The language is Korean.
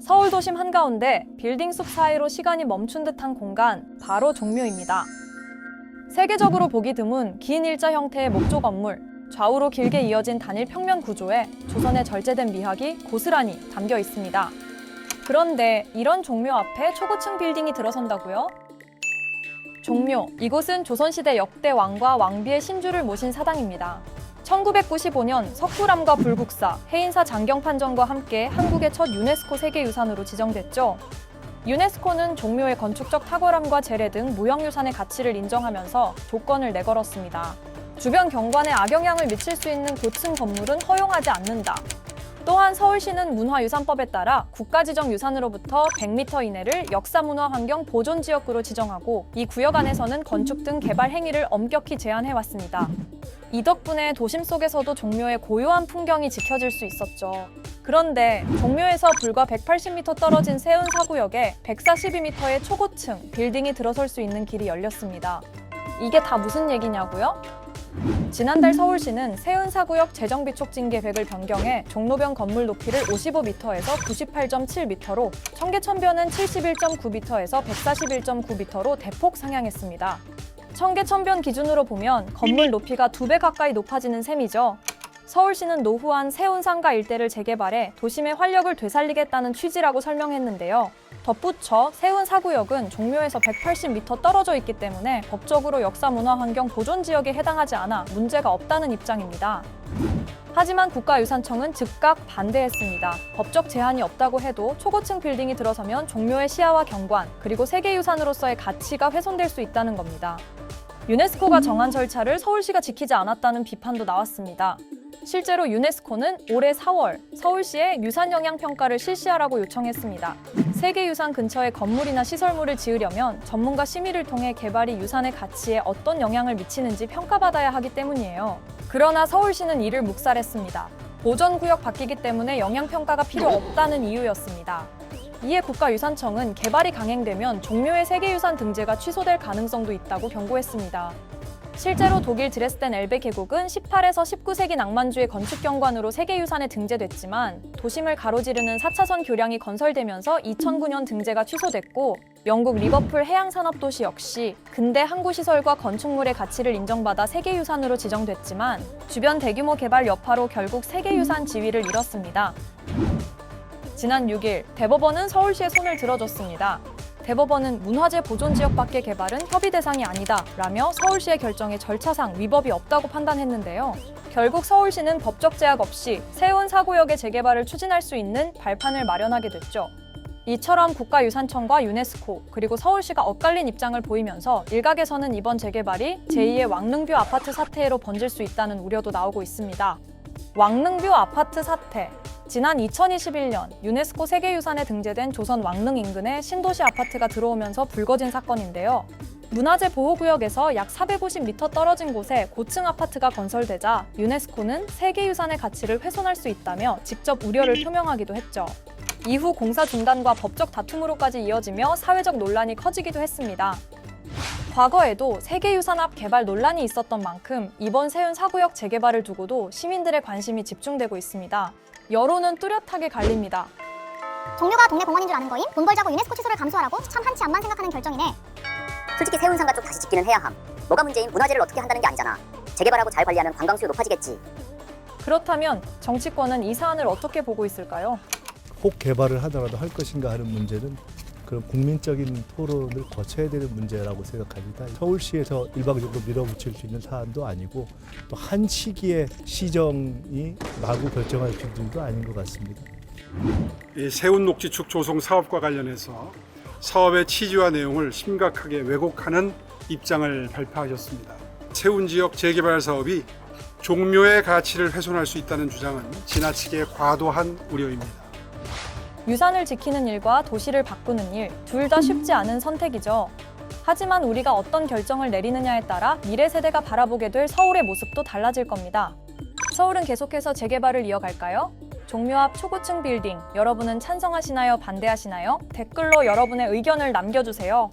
서울 도심 한가운데 빌딩 숲 사이로 시간이 멈춘 듯한 공간, 바로 종묘입니다. 세계적으로 보기 드문 긴 일자 형태의 목조 건물, 좌우로 길게 이어진 단일 평면 구조에 조선의 절제된 미학이 고스란히 담겨 있습니다. 그런데 이런 종묘 앞에 초고층 빌딩이 들어선다고요? 종묘, 이곳은 조선시대 역대 왕과 왕비의 신주를 모신 사당입니다. 1995년 석굴암과 불국사, 해인사 장경판전과 함께 한국의 첫 유네스코 세계유산으로 지정됐죠. 유네스코는 종묘의 건축적 탁월함과 재래 등 무형유산의 가치를 인정하면서 조건을 내걸었습니다. 주변 경관에 악영향을 미칠 수 있는 고층 건물은 허용하지 않는다. 또한 서울시는 문화유산법에 따라 국가지정유산으로부터 100m 이내를 역사문화환경보존지역구로 지정하고 이 구역 안에서는 건축 등 개발 행위를 엄격히 제한해왔습니다. 이 덕분에 도심 속에서도 종묘의 고요한 풍경이 지켜질 수 있었죠. 그런데 종묘에서 불과 180m 떨어진 세운사구역에 142m의 초고층 빌딩이 들어설 수 있는 길이 열렸습니다. 이게 다 무슨 얘기냐고요? 지난달 서울시는 세운사구역 재정비촉진 계획을 변경해 종로변 건물 높이를 55m에서 98.7m로, 청계천변은 71.9m에서 141.9m로 대폭 상향했습니다. 청계천변 기준으로 보면 건물 높이가 2배 가까이 높아지는 셈이죠. 서울시는 노후한 세운상가 일대를 재개발해 도심의 활력을 되살리겠다는 취지라고 설명했는데요. 덧붙여 세운사구역은 종묘에서 180m 떨어져 있기 때문에 법적으로 역사문화환경 보존지역에 해당하지 않아 문제가 없다는 입장입니다. 하지만 국가유산청은 즉각 반대했습니다. 법적 제한이 없다고 해도 초고층 빌딩이 들어서면 종묘의 시야와 경관, 그리고 세계유산으로서의 가치가 훼손될 수 있다는 겁니다. 유네스코가 정한 절차를 서울시가 지키지 않았다는 비판도 나왔습니다. 실제로 유네스코는 올해 4월 서울시에 유산영향평가를 실시하라고 요청했습니다. 세계유산 근처에 건물이나 시설물을 지으려면 전문가 심의를 통해 개발이 유산의 가치에 어떤 영향을 미치는지 평가받아야 하기 때문이에요. 그러나 서울시는 이를 묵살했습니다. 보전구역 바뀌기 때문에 영향평가가 필요 없다는 이유였습니다. 이에 국가유산청은 개발이 강행되면 종묘의 세계유산 등재가 취소될 가능성도 있다고 경고했습니다. 실제로 독일 드레스덴 엘베 계곡은 18에서 19세기 낭만주의 건축 경관으로 세계유산에 등재됐지만 도심을 가로지르는 4차선 교량이 건설되면서 2009년 등재가 취소됐고, 영국 리버풀 해양산업도시 역시 근대 항구시설과 건축물의 가치를 인정받아 세계유산으로 지정됐지만 주변 대규모 개발 여파로 결국 세계유산 지위를 잃었습니다. 지난 6일 대법원은 서울시의 손을 들어줬습니다. 대법원은 문화재 보존지역 밖의 개발은 협의 대상이 아니다 라며 서울시의 결정에 절차상 위법이 없다고 판단했는데요. 결국 서울시는 법적 제약 없이 세운사구역의 재개발을 추진할 수 있는 발판을 마련하게 됐죠. 이처럼 국가유산청과 유네스코, 그리고 서울시가 엇갈린 입장을 보이면서 일각에서는 이번 재개발이 제2의 왕릉뷰 아파트 사태로 번질 수 있다는 우려도 나오고 있습니다. 왕릉뷰 아파트 사태. 지난 2021년 유네스코 세계유산에 등재된 조선 왕릉 인근에 신도시 아파트가 들어오면서 불거진 사건인데요. 문화재 보호구역에서 약 450m 떨어진 곳에 고층 아파트가 건설되자 유네스코는 세계유산의 가치를 훼손할 수 있다며 직접 우려를 표명하기도 했죠. 이후 공사 중단과 법적 다툼으로까지 이어지며 사회적 논란이 커지기도 했습니다. 과거에도 세계유산 앞 개발 논란이 있었던 만큼 이번 세운사구역 재개발을 두고도 시민들의 관심이 집중되고 있습니다. 여론은 뚜렷하게 갈립니다. 종묘가 동네 공원인 줄 아는 거임? 돈 벌자고 유네스코 취소를 감수하라고? 참 한치 앞만 생각하는 결정이네. 솔직히 세운상가 쪽 다시 짓기는 해야 함. 뭐가 문제인 문화재를 어떻게 한다는 게 아니잖아. 재개발하고 잘 관리하면 관광 수요 높아지겠지. 그렇다면 정치권은 이 사안을 어떻게 보고 있을까요? 혹 개발을 하더라도 할 것인가 하는 문제는 그런 국민적인 토론을 거쳐야 되는 문제라고 생각합니다. 서울시에서 일방적으로 밀어붙일 수 있는 사안도 아니고 또 한 시기에 시정이 마구 결정할 필요도 아닌 것 같습니다. 이 세운녹지축 조성 사업과 관련해서 사업의 취지와 내용을 심각하게 왜곡하는 입장을 발표하셨습니다. 세운지역 재개발 사업이 종묘의 가치를 훼손할 수 있다는 주장은 지나치게 과도한 우려입니다. 유산을 지키는 일과 도시를 바꾸는 일, 둘 다 쉽지 않은 선택이죠. 하지만 우리가 어떤 결정을 내리느냐에 따라 미래 세대가 바라보게 될 서울의 모습도 달라질 겁니다. 서울은 계속해서 재개발을 이어갈까요? 종묘 앞 초고층 빌딩, 여러분은 찬성하시나요? 반대하시나요? 댓글로 여러분의 의견을 남겨주세요.